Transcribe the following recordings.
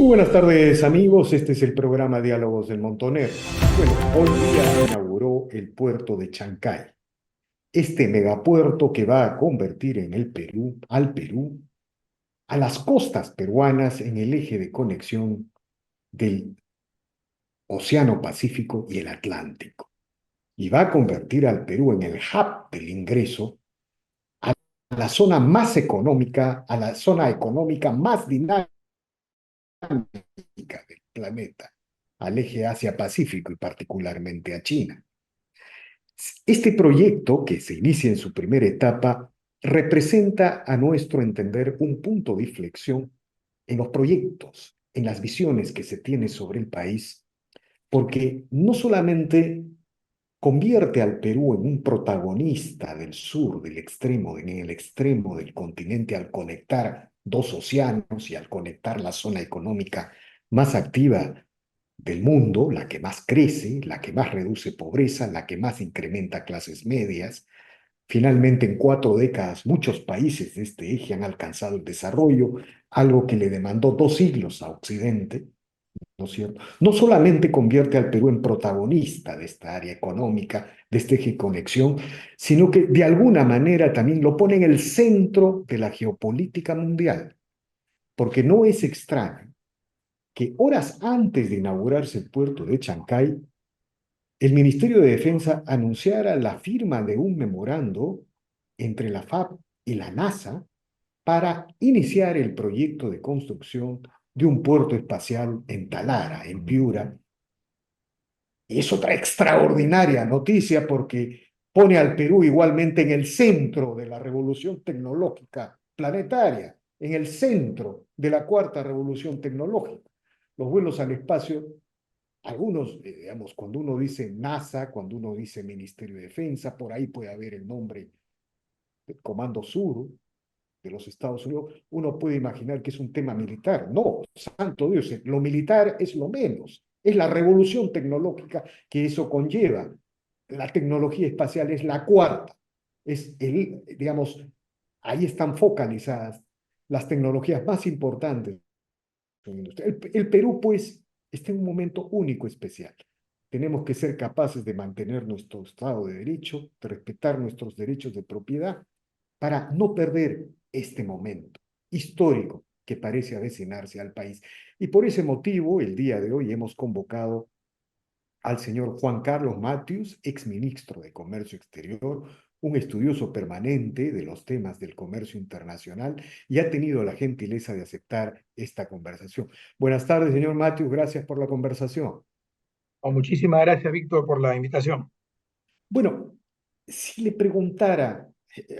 Muy buenas tardes amigos, este es el programa Diálogos del Montoner. Bueno, hoy día inauguró el puerto de Chancay, este megapuerto que va a convertir en el Perú, a las costas peruanas en el eje de conexión del Océano Pacífico y el Atlántico. Y va a convertir al Perú en el hub del ingreso a la zona más económica, a la zona económica más dinámica del planeta, al eje Asia-Pacífico y particularmente a China. Este proyecto, que se inicia en su primera etapa, representa, a nuestro entender, un punto de inflexión en los proyectos, en las visiones que se tiene sobre el país, porque no solamente convierte al Perú en un protagonista del sur, del extremo, en el extremo del continente, al conectar dos océanos y al conectar la zona económica más activa del mundo, la que más crece, la que más reduce pobreza, la que más incrementa clases medias. Finalmente, en 4 décadas, muchos países de este eje han alcanzado el desarrollo, algo que le demandó 2 siglos a Occidente, ¿no es cierto? No solamente convierte al Perú en protagonista de esta área económica, de este eje de conexión, sino que de alguna manera también lo pone en el centro de la geopolítica mundial, porque no es extraño que horas antes de inaugurarse el puerto de Chancay, el Ministerio de Defensa anunciara la firma de un memorando entre la FAB y la NASA para iniciar el proyecto de construcción de un puerto espacial en Talara, en Piura. Y es otra extraordinaria noticia porque pone al Perú igualmente en el centro de la revolución tecnológica planetaria, en el centro de la cuarta revolución tecnológica. Los vuelos al espacio, algunos, digamos, cuando uno dice NASA, cuando uno dice Ministerio de Defensa, por ahí puede haber el nombre del Comando Sur de los Estados Unidos, uno puede imaginar que es un tema militar. No, santo Dios, lo militar es lo menos, es la revolución tecnológica que eso conlleva. La tecnología espacial es la cuarta, es el, digamos, ahí están focalizadas las tecnologías más importantes. El Perú, pues, está en un momento único, especial. Tenemos que ser capaces de mantener nuestro Estado de Derecho, de respetar nuestros derechos de propiedad, para no perder este momento histórico que parece avecinarse al país. Y por ese motivo, el día de hoy hemos convocado al señor Juan Carlos Matthews, exministro de Comercio Exterior, un estudioso permanente de los temas del comercio internacional, y ha tenido la gentileza de aceptar esta conversación. Buenas tardes, señor Matthews, gracias por la conversación. Muchísimas gracias, Víctor, por la invitación. Bueno, si le preguntara,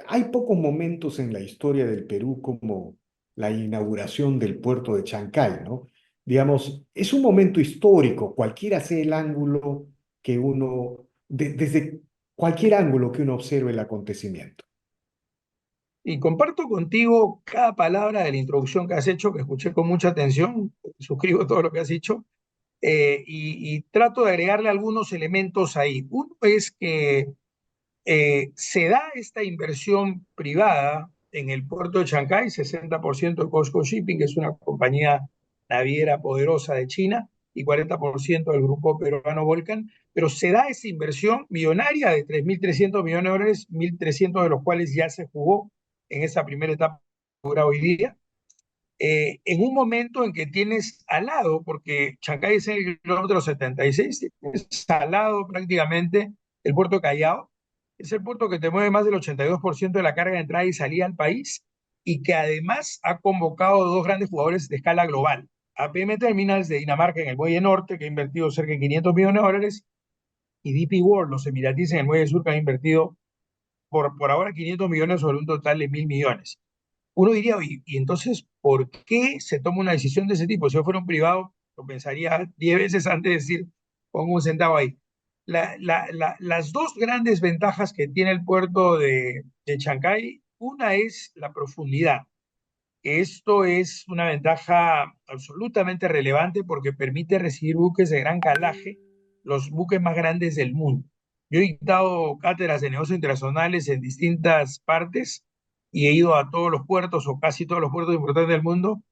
hay pocos momentos en la historia del Perú como la inauguración del puerto de Chancay, ¿no? Digamos, es un momento histórico, cualquiera sea el ángulo que uno, desde cualquier ángulo que uno observe el acontecimiento. Y comparto contigo cada palabra de la introducción que has hecho, que escuché con mucha atención, suscribo todo lo que has dicho, y trato de agregarle algunos elementos ahí. Uno es que se da esta inversión privada en el puerto de Chancay, 60% de COSCO Shipping, que es una compañía naviera poderosa de China, y 40% del grupo peruano Volcan, pero se da esa inversión millonaria de 3.300 millones de dólares, 1.300 de los cuales ya se jugó en esa primera etapa hoy día, en un momento en que tienes al lado, porque Chancay es el kilómetro 76, tienes al lado prácticamente el puerto de Callao, es el puerto que te mueve más del 82% de la carga de entrada y salida al país y que además ha convocado dos grandes jugadores de escala global. APM Terminals de Dinamarca en el Muelle Norte, que ha invertido cerca de 500 millones de dólares, y DP World, los emiratíes en el Muelle Sur, que han invertido por ahora 500 millones sobre un total de 1.000 millones. Uno diría, y entonces, ¿por qué se toma una decisión de ese tipo? Si yo fuera un privado, lo pensaría 10 veces antes de decir, pongo un centavo ahí. Las dos grandes ventajas que tiene el puerto de Chancay, una es la profundidad. Esto es una ventaja absolutamente relevante porque permite recibir buques de gran calaje, los buques más grandes del mundo. Yo he dictado cátedras de negocios internacionales en distintas partes y he ido a todos los puertos o casi todos los puertos importantes del mundo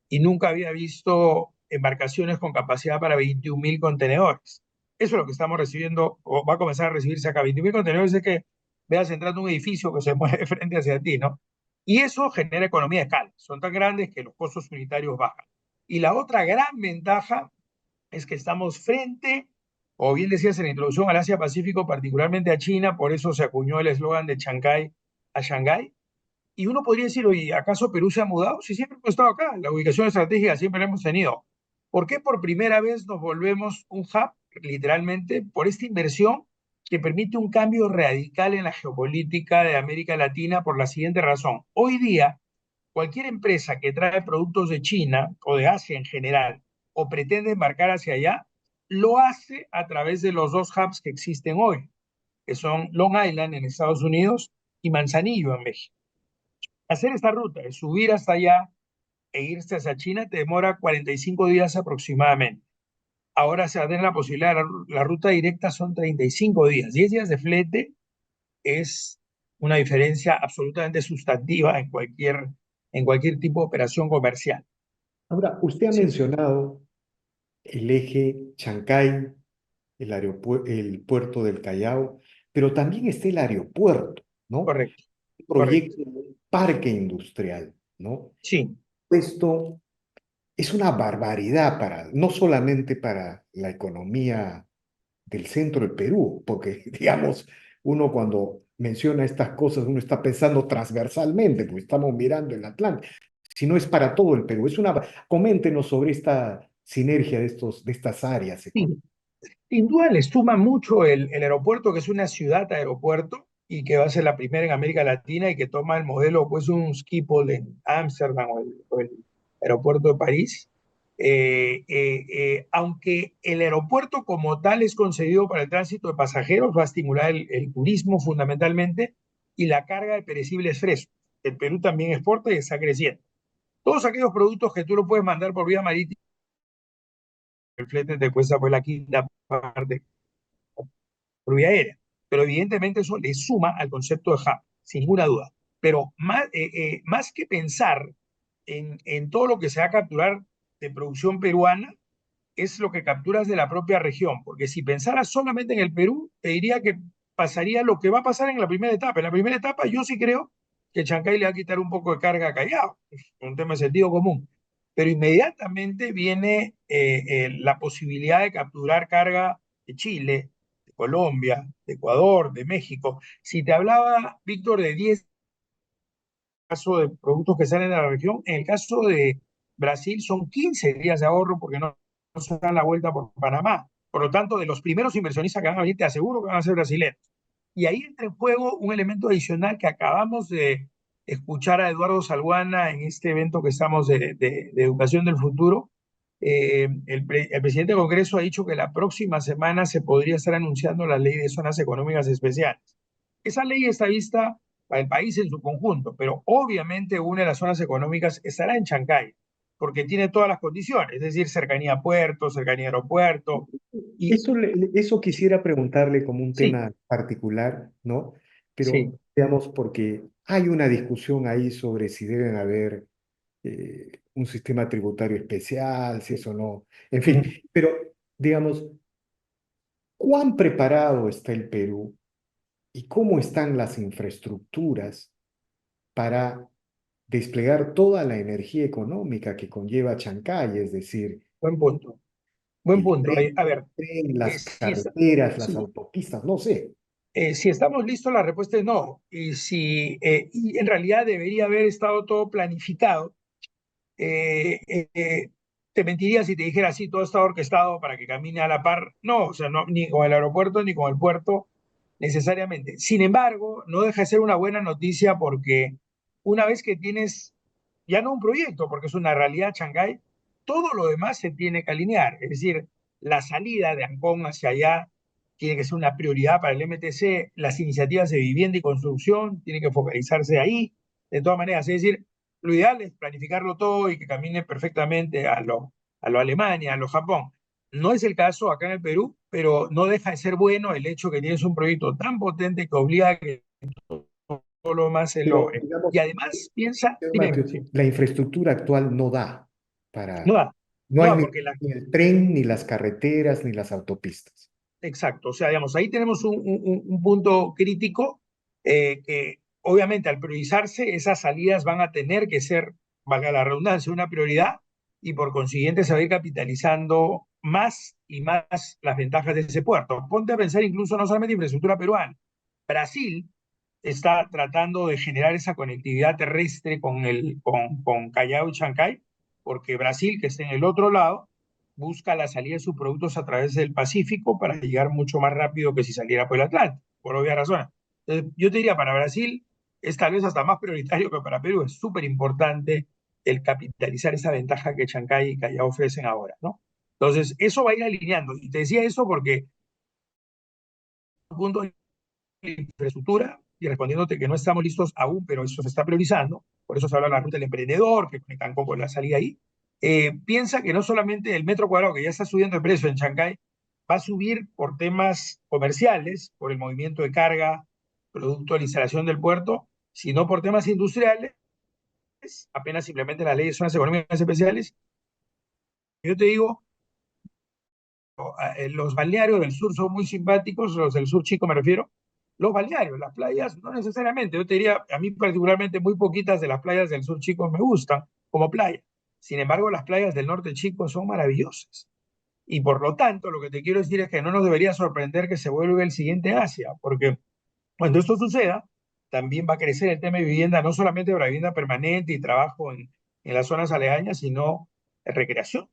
y nunca había visto embarcaciones con capacidad para 21.000 contenedores. Eso es lo que estamos recibiendo, o va a comenzar a recibirse acá. 21.000 contenedores es que veas entrando un edificio que se mueve frente hacia ti, ¿no? Y eso genera economía de escala. Son tan grandes que los costos unitarios bajan. Y la otra gran ventaja es que estamos frente, o bien decías en la introducción, al Asia-Pacífico, particularmente a China, por eso se acuñó el eslogan de Chancay a Shanghái. Y uno podría decir, oye, ¿acaso Perú se ha mudado? Si siempre hemos estado acá, la ubicación estratégica siempre la hemos tenido. ¿Por qué por primera vez nos volvemos un hub, literalmente, por esta inversión que permite un cambio radical en la geopolítica de América Latina por la siguiente razón? Hoy día, cualquier empresa que trae productos de China o de Asia en general o pretende embarcar hacia allá, lo hace a través de los dos hubs que existen hoy, que son Long Island en Estados Unidos y Manzanillo en México. Hacer esta ruta, de subir hasta allá e irse hacia China, te demora 45 días aproximadamente. Ahora se va a tener la posibilidad, la ruta directa son 35 días. 10 días de flete es una diferencia absolutamente sustantiva en cualquier tipo de operación comercial. Ahora, usted ha Sí, mencionado el eje Chancay, el puerto del Callao, pero también está el aeropuerto, ¿no? correcto, Un correcto. proyecto de un parque industrial, ¿no? Sí, Esto es una barbaridad para, no solamente para la economía del centro del Perú, porque, digamos, uno cuando menciona estas cosas, uno está pensando transversalmente, porque estamos mirando el Atlántico, sino es para todo el Perú. Coméntenos sobre esta sinergia de estas áreas económicas. sí. Sin duda le suma mucho el aeropuerto, que es una ciudad aeropuerto y que va a ser la primera en América Latina y que toma el modelo, pues un Schiphol en Ámsterdam o el aeropuerto de París. Aunque el aeropuerto como tal es concebido para el tránsito de pasajeros, va a estimular el turismo fundamentalmente y la carga de perecibles frescos. El Perú también exporta y está creciendo. Todos aquellos productos que tú lo puedes mandar por vía marítima, el flete te cuesta pues la quinta parte por vía aérea. Pero evidentemente eso le suma al concepto de hub, sin ninguna duda. Pero más que pensar en todo lo que se va a capturar de producción peruana, es lo que capturas de la propia región. Porque si pensaras solamente en el Perú, te diría que pasaría lo que va a pasar en la primera etapa. En la primera etapa yo sí creo que Chancay le va a quitar un poco de carga a Callao, es un tema de sentido común. Pero inmediatamente viene la posibilidad de capturar carga de Chile, de Colombia, de Ecuador, de México. Si te hablaba, Víctor, de 10 casos de productos que salen de la región, en el caso de Brasil son 15 días de ahorro porque no se dan la vuelta por Panamá. Por lo tanto, de los primeros inversionistas que van a venir, te aseguro que van a ser brasileños. Y ahí entra en juego un elemento adicional que acabamos de escuchar a Eduardo Salguana en este evento que estamos de Educación del Futuro. El presidente del Congreso ha dicho que la próxima semana se podría estar anunciando la ley de zonas económicas especiales. Esa ley está vista para el país en su conjunto, pero obviamente una de las zonas económicas estará en Chancay, porque tiene todas las condiciones, es decir, cercanía a puerto, cercanía a aeropuerto, y Eso quisiera preguntarle como un sí, tema particular, ¿no? sí. Pero, digamos, porque hay una discusión ahí sobre si deben haber un sistema tributario especial, si eso no, en fin, Mm. pero, digamos, ¿cuán preparado está el Perú y cómo están las infraestructuras para desplegar toda la energía económica que conlleva Chancay, es decir, Buen punto, buen el punto. tren, A ver, las si, carreteras, las sí, autopistas, no sé. si estamos listos, la respuesta es no. Y en realidad debería haber estado todo planificado. Eh, eh, eh, Te mentiría si te dijera sí, todo está orquestado para que camine a la par. No, o sea, no, ni con el aeropuerto ni con el puerto necesariamente. Sin embargo, no deja de ser una buena noticia porque una vez que tienes ya no un proyecto, porque es una realidad Shanghái, todo lo demás se tiene que alinear. Es decir, la salida de Ancón hacia allá tiene que ser una prioridad para el MTC, las iniciativas de vivienda y construcción tienen que focalizarse ahí, de todas maneras. Es decir, lo ideal es planificarlo todo y que camine perfectamente a lo Alemania, a lo Japón. No es el caso acá en el Perú, pero no deja de ser bueno el hecho que tienes un proyecto tan potente que obliga a que todo lo más se Pero, logre. digamos, Y además, piensa, señor dime, Matthews, sí, la infraestructura actual no da no para, da. No hay No, ni, porque la ni el tren, ni las carreteras, ni las autopistas. Exacto, o sea, digamos, ahí tenemos un punto crítico que obviamente al priorizarse esas salidas van a tener que ser, valga la redundancia, una prioridad y por consiguiente se va a ir capitalizando más y más las ventajas de ese puerto. Ponte a pensar incluso no solamente infraestructura peruana. Brasil está tratando de generar esa conectividad terrestre con Callao y Chancay, porque Brasil, que está en el otro lado, busca la salida de sus productos a través del Pacífico para llegar mucho más rápido que si saliera por el Atlántico, por obvias razones. Entonces, yo te diría, para Brasil es tal vez hasta más prioritario que para Perú, es súper importante el capitalizar esa ventaja que Chancay y Callao ofrecen ahora, ¿no? Entonces, eso va a ir alineando. Y te decía eso porque, punto de infraestructura, y respondiéndote que no estamos listos aún, pero eso se está priorizando, por eso se habla de la ruta del emprendedor, que conectan con la salida ahí. Piensa que no solamente el metro cuadrado, que ya está subiendo de precio en Shanghái, va a subir por temas comerciales, por el movimiento de carga, producto de la instalación del puerto, sino por temas industriales, apenas simplemente la ley de zonas económicas especiales. Yo te digo, los balnearios del sur son muy simpáticos, los del sur chico me refiero, los balnearios, las playas, no necesariamente, yo te diría, a mí particularmente muy poquitas de las playas del sur chico me gustan como playa. Sin embargo, las playas del norte chico son maravillosas. Y por lo tanto, lo que te quiero decir es que no nos debería sorprender que se vuelva el siguiente Asia, porque cuando esto suceda, también va a crecer el tema de vivienda, no solamente para vivienda permanente y trabajo en las zonas aledañas, sino recreación.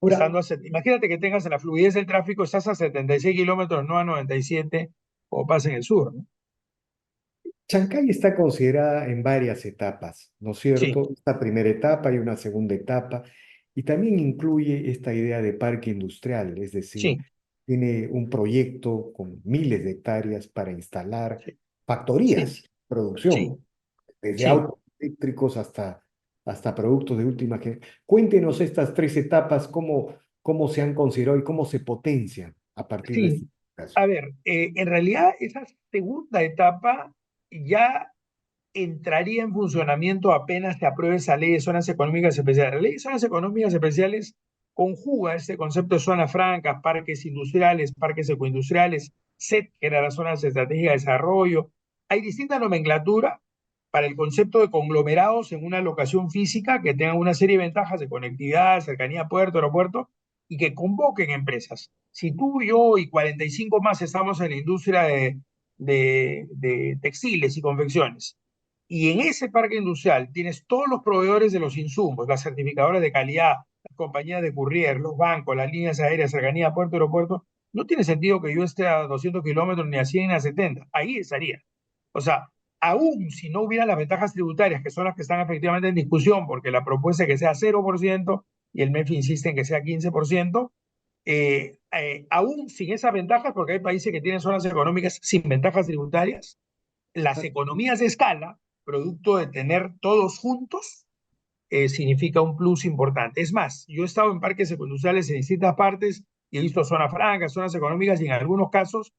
Ahora, Imagínate que tengas en la fluidez del tráfico, estás a 76 kilómetros, no a 97, como pasa en el sur, ¿no? Chancay está considerada en varias etapas, ¿no es Sí, cierto? Esta primera etapa y una segunda etapa, y también incluye esta idea de parque industrial, es decir, sí, tiene un proyecto con miles de hectáreas para instalar sí, sí, factorías, sí, producción, desde sí. autos eléctricos hasta productos de última generación. Cuéntenos estas tres etapas, cómo se han considerado y cómo se potencian a partir de Sí, este caso. a ver, en realidad esa segunda etapa ya entraría en funcionamiento apenas se apruebe esa ley de zonas económicas especiales. La ley de zonas económicas especiales conjuga este concepto de zonas francas, parques industriales, parques ecoindustriales, SET, que era la zona estratégica de desarrollo. Hay distinta nomenclatura para el concepto de conglomerados en una locación física que tengan una serie de ventajas de conectividad, cercanía a puerto, aeropuerto, y que convoquen empresas. Si tú, yo y 45 más estamos en la industria de textiles y confecciones, y en ese parque industrial tienes todos los proveedores de los insumos, las certificadoras de calidad, las compañías de courier, los bancos, las líneas aéreas, cercanía, puerto, aeropuerto. No tiene sentido que yo esté a 200 kilómetros, ni a 100 ni a 70. Ahí estaría. O sea, aún si no hubiera las ventajas tributarias, que son las que están efectivamente en discusión, porque la propuesta es que sea 0% y el MEF insiste en que sea 15%, aún sin esas ventajas, porque hay países que tienen zonas económicas sin ventajas tributarias, las economías de escala, producto de tener todos juntos, significa un plus importante. Es más, yo he estado en parques industriales en distintas partes y he visto zonas francas, zonas económicas y en algunos casos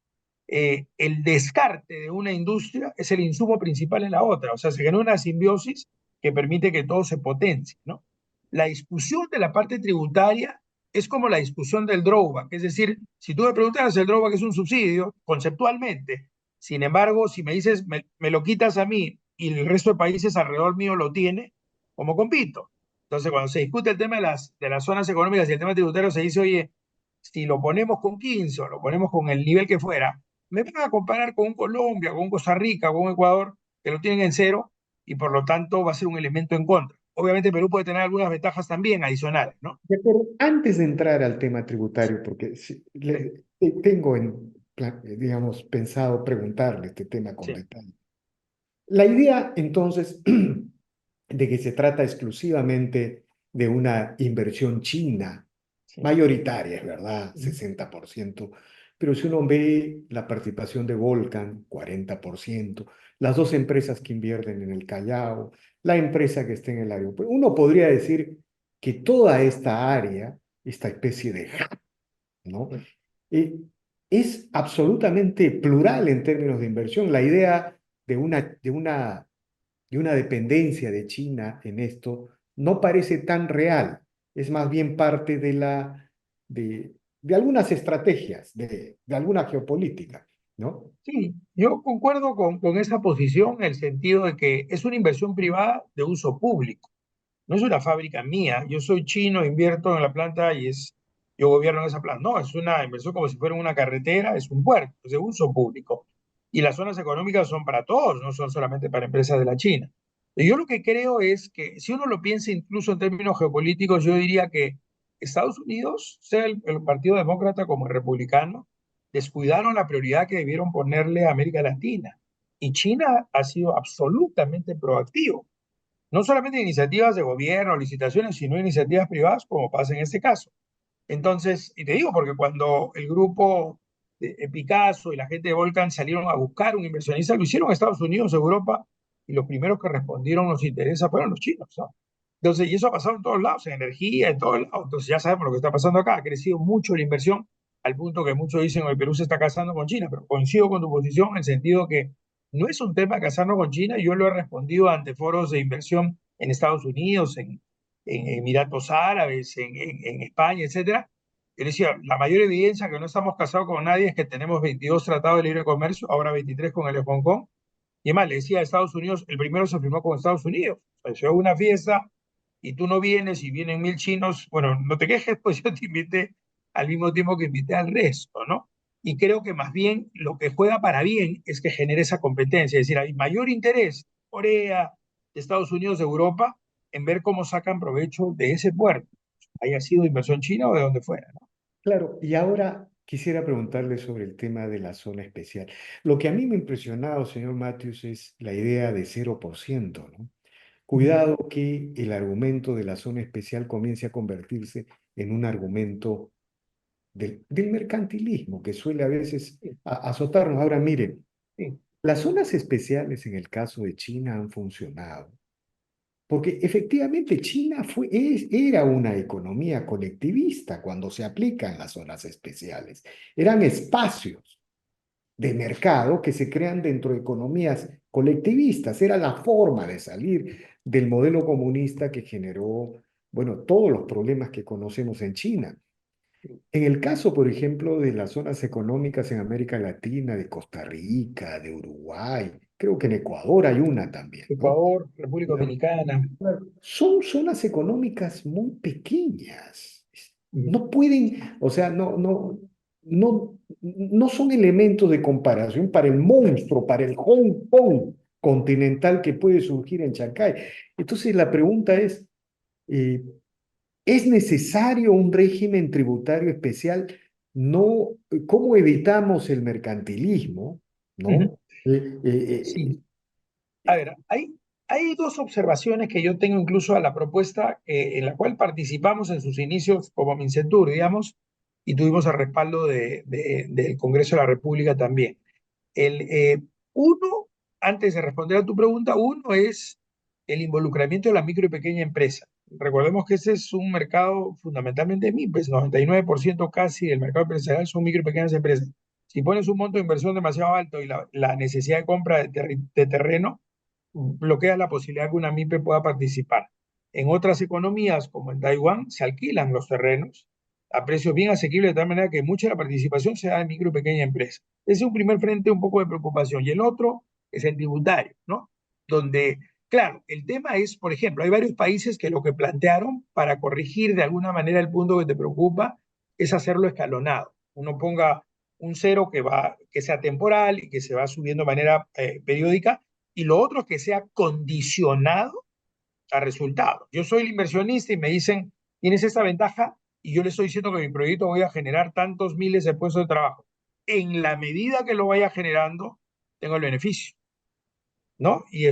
el descarte de una industria es el insumo principal en la otra. O sea, se genera una simbiosis que permite que todo se potencie, ¿no? La discusión de la parte tributaria es como la discusión del drawback. Es decir, si tú me preguntas, el drawback es un subsidio, conceptualmente. Sin embargo, si me dices, me lo quitas a mí y el resto de países alrededor mío lo tiene, ¿cómo compito? Entonces, cuando se discute el tema de las zonas económicas y el tema tributario, se dice, oye, si lo ponemos con 15 o lo ponemos con el nivel que fuera, me van a comparar con un Colombia, con un Costa Rica, con un Ecuador, que lo tienen en cero y por lo tanto va a ser un elemento en contra. Obviamente Perú puede tener algunas ventajas también adicionales, ¿no? De acuerdo. Antes de entrar al tema tributario, porque Sí, tengo digamos, pensado preguntarle este tema con sí, detalle. La idea, entonces, de que se trata exclusivamente de una inversión china, sí. mayoritaria, es verdad, Ujú. 60%, pero si uno ve la participación de Volcan, 40%, las dos empresas que invierten en el Callao, la empresa que está en el aeropuerto, uno podría decir que toda esta área, esta especie de hub, ¿no? Sí. Eh, es absolutamente plural en términos de inversión. La idea de una dependencia de China en esto no parece tan real. es más bien parte de algunas estrategias, de alguna geopolítica, ¿no? Sí, yo concuerdo con esa posición en el sentido de que es una inversión privada de uso público. No es una fábrica mía. Yo soy chino, invierto en la planta y yo gobierno en esa planta. No, es una inversión como si fuera una carretera, es un puerto, es de uso público. Y las zonas económicas son para todos, no son solamente para empresas de la China. Y yo lo que creo es que si uno lo piensa incluso en términos geopolíticos, yo diría que Estados Unidos, sea el Partido Demócrata como el Republicano, descuidaron la prioridad que debieron ponerle a América Latina. Y China ha sido absolutamente proactivo no solamente iniciativas de gobierno, licitaciones, sino iniciativas privadas, como pasa en este caso. Entonces, y te digo, porque cuando el grupo de Picasso y la gente de Volcan salieron a buscar un inversionista, lo hicieron en Estados Unidos, Europa, y los primeros que respondieron nos interesa fueron los chinos, ¿no? Entonces, y eso ha pasado en todos lados, en energía, en todos lados. Entonces, ya sabemos lo que está pasando acá. Ha crecido mucho la inversión, al punto que muchos dicen que el Perú se está casando con China, pero coincido con tu posición en el sentido que no es un tema casarnos con China. Yo lo he respondido ante foros de inversión en Estados Unidos, en Emiratos Árabes, en España, etcétera. Yo decía, la mayor evidencia que no estamos casados con nadie es que tenemos 22 tratados de libre comercio, ahora 23 con el de Hong Kong. Y además, le decía a Estados Unidos, el primero se firmó con Estados Unidos. O sea, si hago una fiesta y tú no vienes y vienen 1.000 chinos, bueno, no te quejes, pues yo te invité al mismo tiempo que invité al resto, ¿no? Y creo que más bien lo que juega para bien es que genere esa competencia, es decir, hay mayor interés Corea, Estados Unidos, Europa, en ver cómo sacan provecho de ese puerto, haya sido inversión china o de donde fuera, ¿no? Claro, y ahora quisiera preguntarle sobre el tema de la zona especial. Lo que a mí me ha impresionado, señor Matthews, es la idea de 0%, ¿no? Cuidado que el argumento de la zona especial comience a convertirse en un argumento del mercantilismo que suele a veces Sí, azotarnos. Ahora, miren, sí, las zonas especiales en el caso de China han funcionado porque efectivamente China era una economía colectivista cuando se aplican las zonas especiales. Eran espacios de mercado que se crean dentro de economías colectivistas. Era la forma de salir del modelo comunista que generó, bueno, todos los problemas que conocemos en China. sí. En el caso, por ejemplo, de las zonas económicas en América Latina, de Costa Rica, de Uruguay, creo que en Ecuador hay una también, ¿no? Ecuador, República Dominicana. Claro. Son zonas económicas muy pequeñas. Ujú. No pueden, o sea, no son elementos de comparación para el monstruo, para el Hong Kong continental que puede surgir en Chancay. Entonces la pregunta eh, ¿es necesario un régimen tributario especial? No, ¿cómo evitamos el mercantilismo? Ujú. ¿No? Sí. A ver, hay dos observaciones que yo tengo incluso a la propuesta en la cual participamos en sus inicios como Mincetur, digamos, y tuvimos el respaldo del Congreso de la República también. Uno, antes de responder a tu pregunta, uno es el involucramiento de la micro y pequeña empresa. Recordemos que ese es un mercado fundamentalmente MIPES, 99% casi del mercado empresarial son micro y pequeñas empresas. Si pones un monto de inversión demasiado alto y la necesidad de compra de terreno, bloquea la posibilidad que una MIPE pueda participar. En otras economías, como en Taiwán, se alquilan los terrenos a precios bien asequibles, de tal manera que mucha de la participación se da en micro y pequeña empresa. Ese es un primer frente un poco de preocupación. Y el otro es el tributario, ¿no? Donde, claro, el tema es, por ejemplo, hay varios países que lo que plantearon para corregir de alguna manera el punto que te preocupa es hacerlo escalonado. Uno ponga un cero que sea temporal y que se va subiendo de manera periódica, y lo otro es que sea condicionado a resultados. Yo soy el inversionista y me dicen, tienes esta ventaja y yo le estoy diciendo que mi proyecto voy a generar tantos miles de puestos de trabajo. En la medida que lo vaya generando, tengo el beneficio, ¿no? Y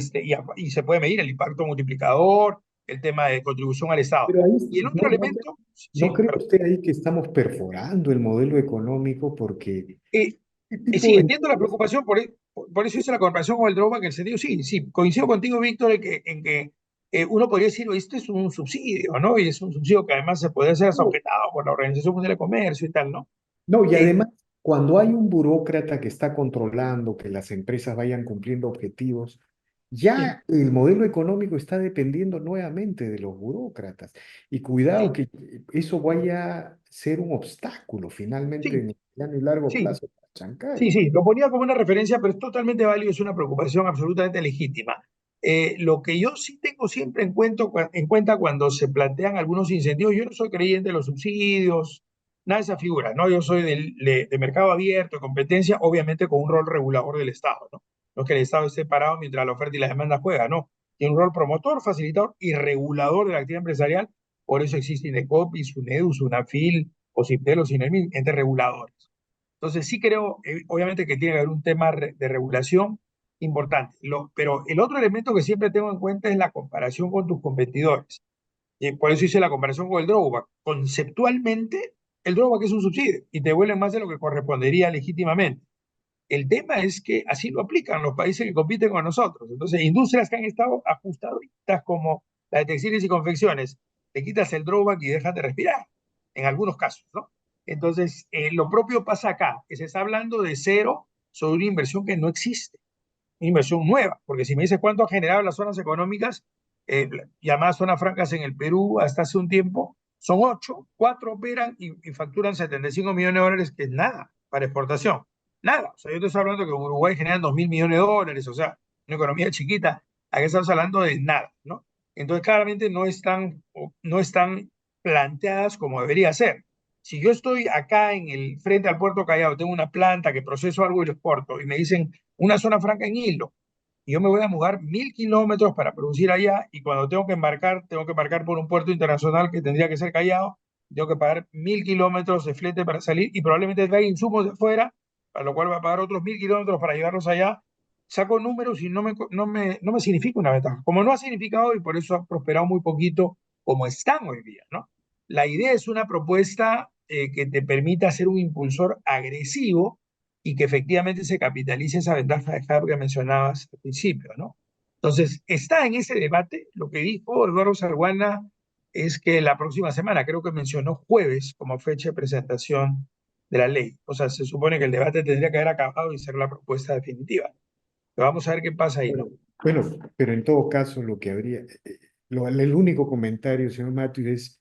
se puede medir el impacto multiplicador, el tema de contribución al Estado. Pero ahí Y el otro no, no, elemento, ¿no sí, cree perdón. usted ahí que estamos perforando el modelo económico porque Eh, este Y tipo sí, de entiendo la medidas, preocupación, por eso hice la comparación con el trauma, en el sentido, sí, sí, coincido contigo, Víctor, en que uno podría decir, "Oye, esto es un subsidio, ¿no? Y es un subsidio que además se puede ser no, objetado por la Organización Mundial de Comercio y tal, ¿no? no, y Eh, además, cuando hay un burócrata que está controlando que las empresas vayan cumpliendo objetivos, Sí, Ya el modelo económico está dependiendo nuevamente de los burócratas. Y cuidado sí, que eso vaya a ser un obstáculo finalmente sí, en el mediano y largo sí. plazo para Chancay. Sí, sí, lo ponía como una referencia, pero es totalmente válido, es una preocupación absolutamente legítima. Lo que yo sí tengo siempre en cuenta cuando se plantean algunos incentivos, yo no soy creyente de los subsidios, nada de esa figura, ¿no? Yo soy de mercado abierto, de competencia, obviamente con un rol regulador del Estado, ¿no? No es que el Estado esté parado mientras la oferta y la demanda juega, no. Tiene un rol promotor, facilitador y regulador de la actividad empresarial, por eso existe Indecopi, SUNEDU, SUNAFIL, OCIPTEL o SINEMI, entes reguladores. Entonces sí creo, obviamente, que tiene que haber un tema de regulación importante. Pero el otro elemento que siempre tengo en cuenta es la comparación con tus competidores. Por eso hice la comparación con el drawback. Conceptualmente, el drawback es un subsidio y te devuelven más de lo que correspondería legítimamente. El tema es que así lo aplican los países que compiten con nosotros. Entonces, industrias que han estado ajustaditas como la de textiles y confecciones, te quitas el drawback y dejas de respirar, en algunos casos, ¿no? Entonces, lo propio pasa acá, que se está hablando de cero sobre una inversión que no existe, una inversión nueva, porque si me dices cuánto ha generado las zonas económicas, llamadas zonas francas en el Perú hasta hace un tiempo, son ocho, cuatro operan y facturan 75 millones de dólares, que es nada para exportación. Nada. O sea, yo te estoy hablando que en Uruguay generan 2.000 millones de dólares, o sea, una economía chiquita. Aquí estamos hablando de nada, ¿no? Entonces, claramente no están planteadas como debería ser. Si yo estoy acá en el frente al Puerto Callao, tengo una planta que proceso algo y lo exporto, y me dicen una zona franca en Hilo, y yo me voy a mudar 1.000 kilómetros para producir allá, y cuando tengo que embarcar por un puerto internacional que tendría que ser Callao, tengo que pagar 1.000 kilómetros de flete para salir, y probablemente traiga insumos de fuera, para lo cual va a pagar otros 1.000 kilómetros para llevarlos allá. Saco números y no me significa una ventaja, como no ha significado, y por eso ha prosperado muy poquito como están hoy día, ¿no? La idea es una propuesta que te permita ser un impulsor agresivo y que efectivamente se capitalice esa ventaja de hub que mencionabas al principio, ¿no? Entonces, está en ese debate. Lo que dijo Eduardo Sarguana es que la próxima semana, creo que mencionó jueves como fecha de presentación de la ley. O sea, se supone que el debate tendría que haber acabado y ser la propuesta definitiva. Pero vamos a ver qué pasa ahí, Bueno, ¿no? bueno, pero en todo caso, lo que habría, el único comentario, señor Matthews, es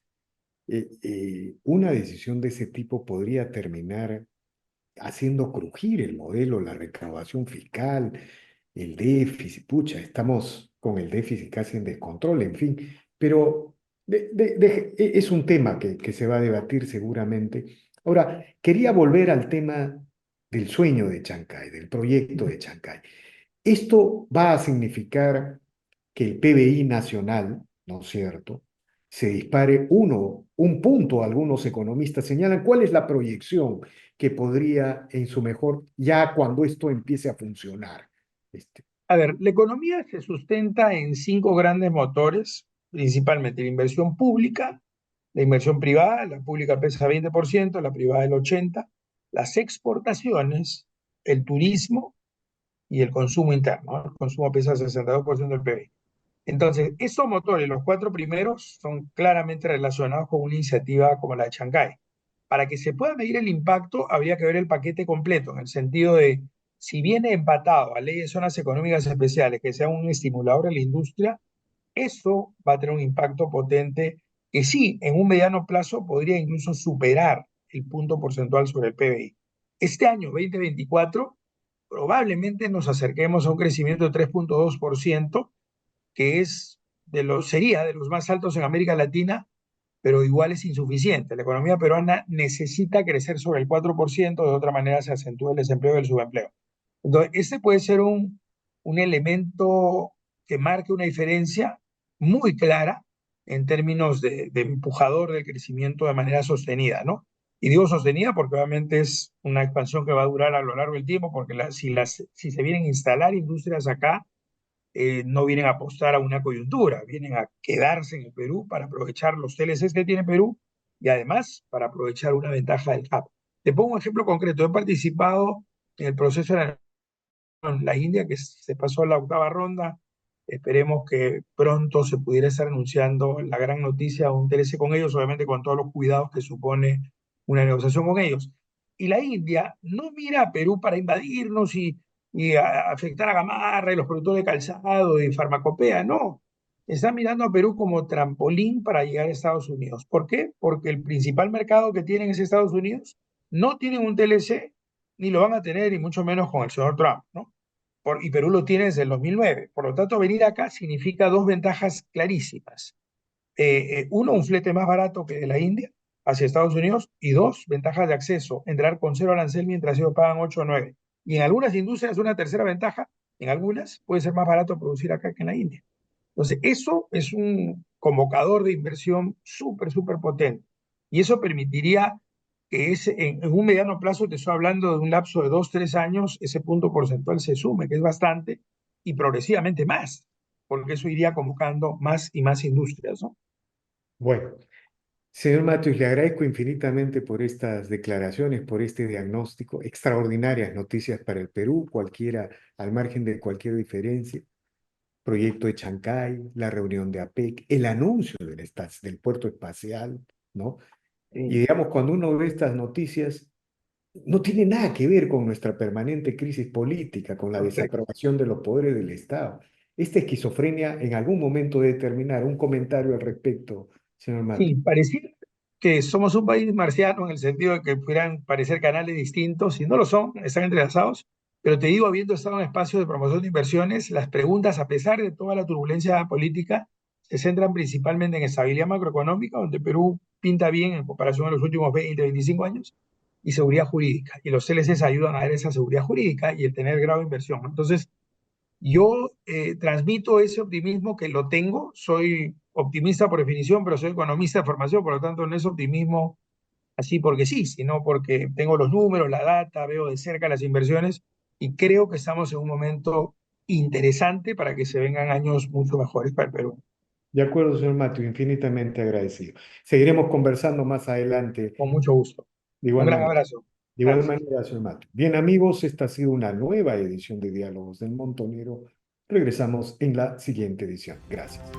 una decisión de ese tipo podría terminar haciendo crujir el modelo, la recaudación fiscal, el déficit. Pucha, estamos con el déficit casi en descontrol, en fin, pero es un tema que se va a debatir seguramente. Ahora, quería volver al tema del sueño de Chancay, del proyecto de Chancay. Esto va a significar que el PBI nacional, ¿no es cierto?, se dispare un punto, algunos economistas señalan, ¿cuál es la proyección que podría en su mejor, ya cuando esto empiece a funcionar? Este, A ver, la economía se sustenta en cinco grandes motores, principalmente la inversión pública, la inversión privada, la pública pesa 20%, la privada el 80%, las exportaciones, el turismo y el consumo interno, ¿no? El consumo pesa 62% del PIB. Entonces, estos motores, los cuatro primeros, son claramente relacionados con una iniciativa como la de Shanghái. Para que se pueda medir el impacto, habría que ver el paquete completo, en el sentido de, si viene empatado a ley de zonas económicas especiales, que sea un estimulador de la industria, eso va a tener un impacto potente que sí, en un mediano plazo podría incluso superar el punto porcentual sobre el PBI. Este año 2024 probablemente nos acerquemos a un crecimiento de 3,2%, que sería de los más altos en América Latina, pero igual es insuficiente. La economía peruana necesita crecer sobre el 4%, de otra manera se acentúa el desempleo y el subempleo. Entonces, este puede ser un elemento que marque una diferencia muy clara en términos de empujador del crecimiento de manera sostenida, ¿no? Y digo sostenida porque obviamente es una expansión que va a durar a lo largo del tiempo, porque si se vienen a instalar industrias acá, no vienen a apostar a una coyuntura, vienen a quedarse en el Perú para aprovechar los TLCs que tiene Perú y además para aprovechar una ventaja del hub. Te pongo un ejemplo concreto. He participado en el proceso de la India, que se pasó a la octava ronda. Esperemos que pronto se pudiera estar anunciando la gran noticia de un TLC con ellos, obviamente con todos los cuidados que supone una negociación con ellos. Y la India no mira a Perú para invadirnos y afectar a Gamarra y los productores de calzado y farmacopea, no. Están mirando a Perú como trampolín para llegar a Estados Unidos. ¿Por qué? Porque el principal mercado que tienen es Estados Unidos, no tienen un TLC, ni lo van a tener, y mucho menos con el señor Trump, ¿no? Y Perú lo tiene desde el 2009. Por lo tanto, venir acá significa dos ventajas clarísimas. Uno, un flete más barato que de la India hacia Estados Unidos, y dos, ventajas de acceso, entrar con cero arancel mientras ellos pagan 8 o 9. Y en algunas industrias, una tercera ventaja, en algunas puede ser más barato producir acá que en la India. Entonces, eso es un convocador de inversión súper, súper potente. Y eso permitiría que en un mediano plazo, te estoy hablando de un lapso de 2, 3 años, ese punto porcentual se sume, que es bastante, y progresivamente más, porque eso iría convocando más y más industrias, ¿no? Bueno, señor Matheus, le agradezco infinitamente por estas declaraciones, por este diagnóstico. Extraordinarias noticias para el Perú, cualquiera, al margen de cualquier diferencia. Proyecto de Chancay, la reunión de APEC, el anuncio del puerto espacial, ¿no? Y Sí, digamos, cuando uno ve estas noticias, no tiene nada que ver con nuestra permanente crisis política, con la perfecto. desaprobación de los poderes del Estado. Esta esquizofrenia en algún momento debe terminar. Un comentario al respecto, señor Sí, Matheus. pareciera que somos un país marciano en el sentido de que pudieran parecer canales distintos, y no lo son, están entrelazados, pero te digo, habiendo estado en espacios de promoción de inversiones, las preguntas, a pesar de toda la turbulencia política, se centran principalmente en estabilidad macroeconómica, donde Perú pinta bien en comparación a los últimos 20, 25 años, y seguridad jurídica. Y los CLCs ayudan a dar esa seguridad jurídica y el tener grado de inversión. Entonces, yo transmito ese optimismo que lo tengo, soy optimista por definición, pero soy economista de formación, por lo tanto no es optimismo así porque sí, sino porque tengo los números, la data, veo de cerca las inversiones y creo que estamos en un momento interesante para que se vengan años mucho mejores para el Perú. De acuerdo, señor Matheus, infinitamente agradecido. Seguiremos conversando más adelante Con mucho gusto. de Un igual gran manera. abrazo. De igual Gracias. manera, señor Matheus. Bien, amigos, esta ha sido una nueva edición de Diálogos del Montonero. Regresamos en la siguiente edición. Gracias.